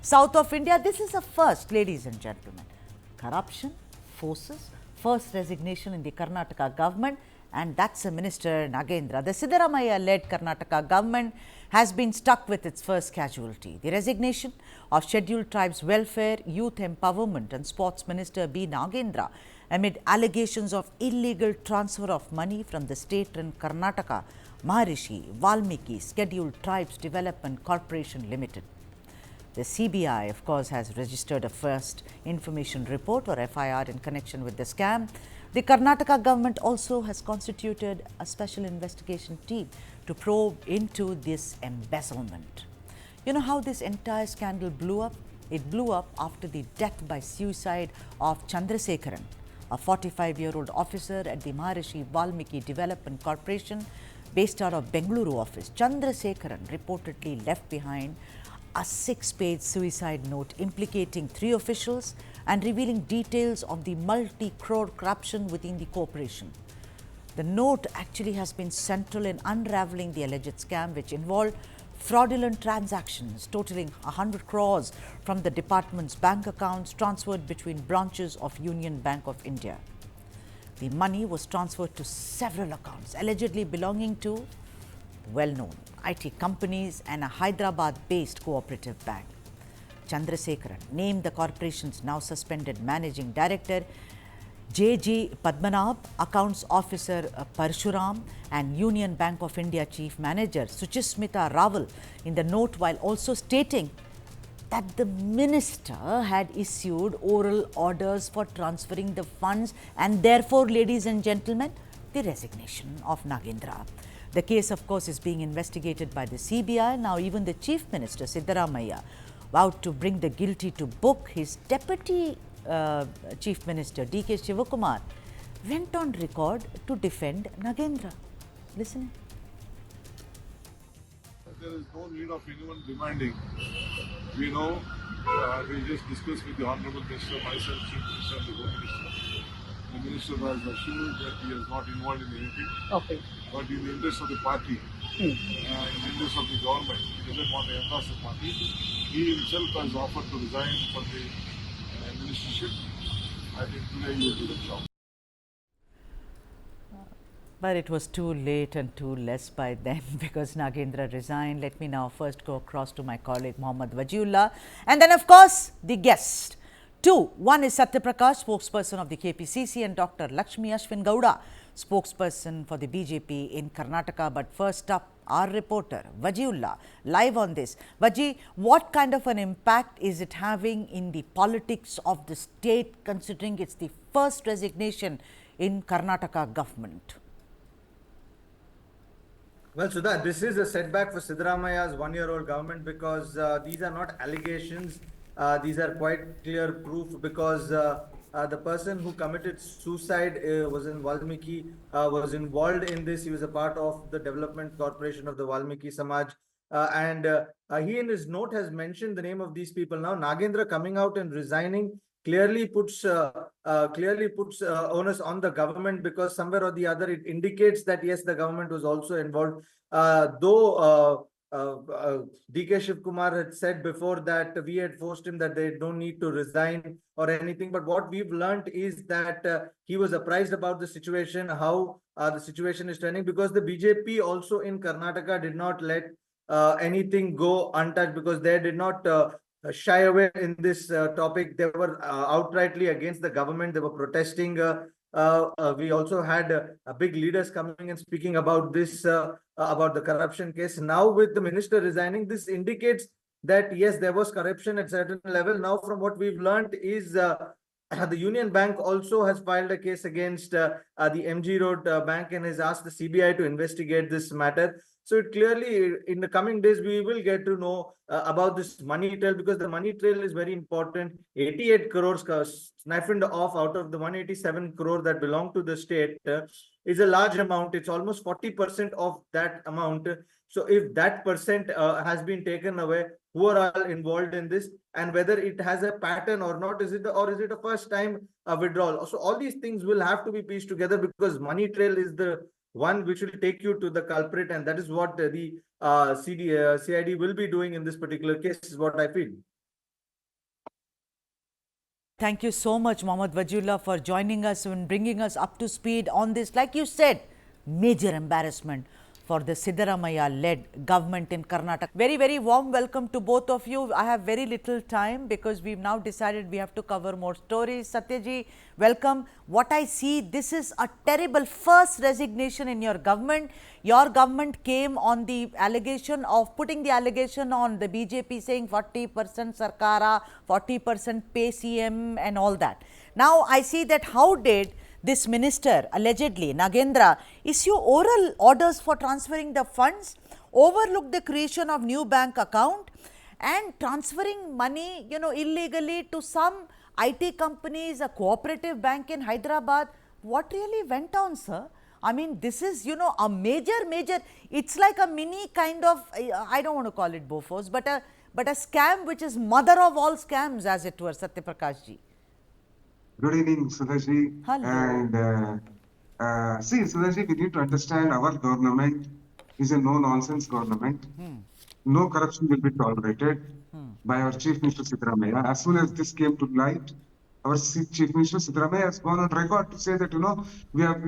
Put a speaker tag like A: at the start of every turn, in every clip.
A: south of India. This is a first, ladies and gentlemen. Corruption forces first resignation in the Karnataka government, and that's a Minister Nagendra. The Siddaramaiah-led Karnataka government has been stuck with its first casualty. The resignation of Scheduled Tribes Welfare, Youth Empowerment and Sports Minister B. Nagendra amid allegations of illegal transfer of money from the state and Karnataka, Maharshi, Valmiki, Scheduled Tribes Development Corporation Limited. The CBI, of course, has registered a first information report or FIR in connection with the scam. The Karnataka government also has constituted a special investigation team to probe into this embezzlement. You know how this entire scandal blew up? It blew up after the death by suicide of Chandrasekharan, a 45-year-old officer at the Maharshi Valmiki Development Corporation based out of Bengaluru office. Chandrasekharan reportedly left behind a 6-page suicide note implicating 3 officials and revealing details of the multi-crore corruption within the corporation. The note actually has been central in unraveling the alleged scam, which involved fraudulent transactions totaling 100 crores from the department's bank accounts transferred between branches of Union Bank of India. The money was transferred to several accounts allegedly belonging to well-known IT companies and a Hyderabad-based cooperative bank. Chandrasekharan named the corporation's now suspended managing director J.G. Padmanabh, accounts officer Parshuram and Union Bank of India chief manager Suchismita Raval in the note, while also stating that the minister had issued oral orders for transferring the funds and therefore, ladies and gentlemen, the resignation of Nagendra. The case, of course, is being investigated by the CBI. Now, even the Chief Minister, Siddaramaiah, vowed to bring the guilty to book. His Deputy Chief Minister, D.K. Shivakumar, went on record to defend Nagendra. Listen.
B: There is no need of anyone demanding. We know, we just discussed with the Honorable Minister, myself, Chief Minister and the Home Minister. The Minister has assured that he is not involved in anything. Okay. But in the interest of the party, in the interest of the government, he doesn't want to embarrass the party. He himself has offered to resign from the ministership. I think today he will do the job.
A: But it was too late and too less by then because Nagendra resigned. Let me now first go across to my colleague Mohammad Wajiullah, and then, of course, the guest. 2. One is Satyaprakash, spokesperson of the KPCC, and Dr. Lakshmi Ashwin Gowda, spokesperson for the BJP in Karnataka. But first up, our reporter Wajiullah, live on this. Waji, what kind of an impact is it having in the politics of the state, considering it's the first resignation in Karnataka government?
C: Well, Sudha, this is a setback for Siddaramaiah's one-year-old government because these are not allegations. These are quite clear proof because the person who committed suicide was in Valmiki, was involved in this. He was a part of the development corporation of the Valmiki Samaj. And he in his note has mentioned the name of these people. Now, Nagendra coming out and resigning clearly puts onus on the government, because somewhere or the other it indicates that yes, the government was also involved. Though D.K. Shivkumar had said before that we had forced him that they don't need to resign or anything. But what we've learned is that he was apprised about the situation, how the situation is turning, because the BJP also in Karnataka did not let anything go untouched, because they did not shy away in this topic. They were outrightly against the government. They were protesting. We also had big leaders coming and speaking about this, about the corruption case. Now, with the minister resigning, this indicates that yes, there was corruption at certain level. Now, from what we've learned is the Union Bank also has filed a case against the MG Road Bank and has asked the CBI to investigate this matter. So it clearly, in the coming days, we will get to know about this money trail, because the money trail is very important. 88 crores sniffed off out of the 187 crore that belong to the state is a large amount. It's almost 40% of that amount. So if that percent has been taken away, who are all involved in this, and whether it has a pattern or not, is it a first time withdrawal? So all these things will have to be pieced together, because money trail is the one which will take you to the culprit, and that is what the CID will be doing in this particular case, is what I feel.
A: Thank you so much, Mohammad Wajullah, for joining us and bringing us up to speed on this, like you said, major embarrassment for the Siddaramaiah-led government in Karnataka. Very, very warm welcome to both of you. I have very little time because we've now decided we have to cover more stories. Satyaji, welcome. What I see, this is a terrible first resignation in your government. Your government came on the allegation of putting the allegation on the BJP saying 40% Sarkara, 40% pay CM and all that. Now I see that how did this minister, allegedly Nagendra, issue oral orders for transferring the funds, overlook the creation of new bank account and transferring money, illegally to some IT companies, a cooperative bank in Hyderabad. What really went on, sir? I mean, this is, a major, it's like a mini kind of, I don't want to call it Bofors, but a scam which is mother of all scams, as it were, Satyaprakash ji.
D: Good evening, Sudhaji.
A: Hello.
D: And see, Sudhaji, we need to understand our government is a no-nonsense government. No corruption will be tolerated by our Chief Minister Siddaramaiah. As soon as this came to light, our Chief Minister Siddaramaiah has gone on record to say that, we have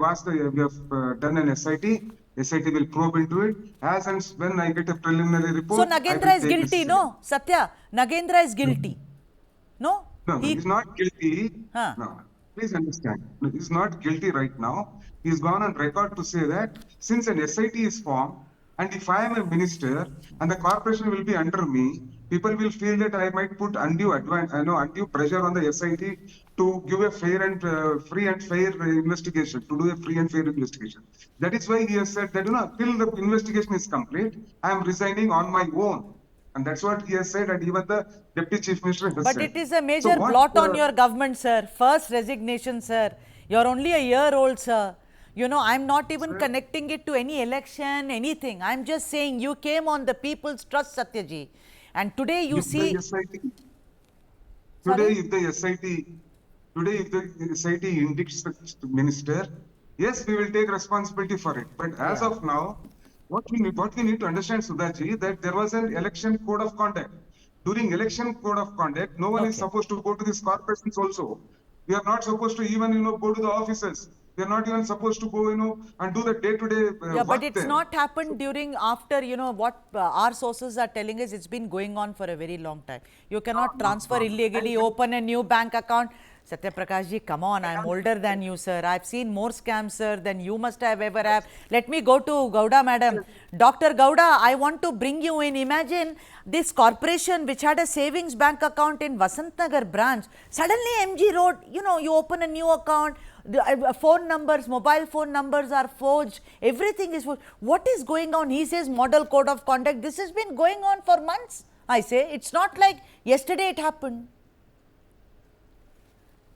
D: asked, we have done an SIT. SIT will probe into it. As and when I get a preliminary report.
A: So Nagendra is guilty, no? Satya, Nagendra is guilty. No?
D: No, he's not guilty.
A: Huh.
D: No, please understand. He's not guilty right now. He's gone on record to say that since an SIT is formed, and if I am a minister and the corporation will be under me, people will feel that I might put undue pressure on the SIT to give a fair and free and fair investigation, to do a free and fair investigation. That is why he has said that, till the investigation is complete, I am resigning on my own. And that's what he has said, and even the Deputy Chief Minister has said.
A: But it is a major blot on your government, sir. First resignation, sir. You're only a year old, sir. I'm not even connecting it to any election, anything. I'm just saying you came on the people's trust, Satyaji. And today you see...
D: Today, if the SIT indicts the minister, yes, we will take responsibility for it. But as of now, what we need to understand, Sudhaji, that there was an election code of conduct. During election code of conduct, no one is supposed to go to these corporations also. We are not supposed to even, go to the offices. We are not even supposed to go, and do the day-to-day
A: but it's there. Not happened after, what our sources are telling us, it's been going on for a very long time. You cannot transfer illegally, open a new bank account. Satyaprakash ji, come on, I'm older than you, sir. I've seen more scams, sir, than you must have ever have. Let me go to Gowda, madam. Dr. Gowda, I want to bring you in. Imagine this corporation which had a savings bank account in Vasantnagar branch. Suddenly MG Road, you open a new account, the phone numbers, mobile phone numbers are forged. Everything is forged. What is going on? He says model code of conduct. This has been going on for months, I say. It's not like yesterday it happened.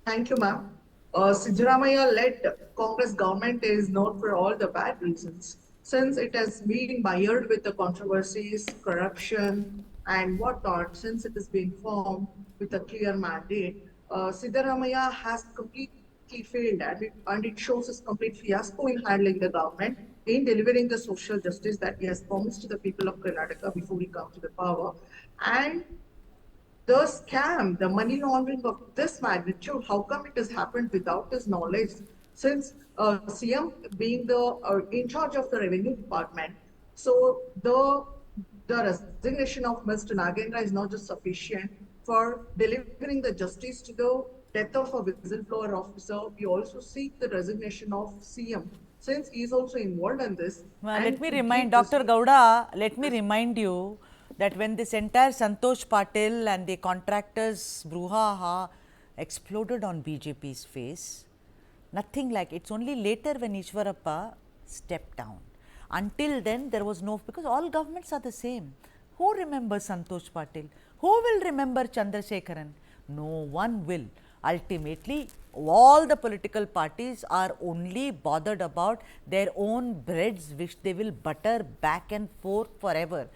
E: Thank you, ma'am. Siddaramaiah-led Congress government is known for all the bad reasons, since it has been mired with the controversies, corruption, and whatnot. Since it has been formed with a clear mandate, Siddaramaiah has completely failed, and it shows his complete fiasco in handling the government, in delivering the social justice that he has promised to the people of Karnataka before he comes to the power. And the scam, the money laundering of this magnitude, how come it has happened without his knowledge? Since CM being the in charge of the revenue department, so the resignation of Mr. Nagendra is not just sufficient for delivering the justice to the death of a whistleblower officer. We also seek the resignation of CM, since he is also involved in this.
A: Well, let me remind Dr. Gowda, let me remind you that when this entire Santosh Patil and the contractors brouhaha exploded on BJP's face, nothing like, it's only later when Ishwarappa stepped down. Until then, there was no, because all governments are the same. Who remembers Santosh Patil? Who will remember Chandrasekharan? No one will. Ultimately, all the political parties are only bothered about their own breads, which they will butter back and forth forever.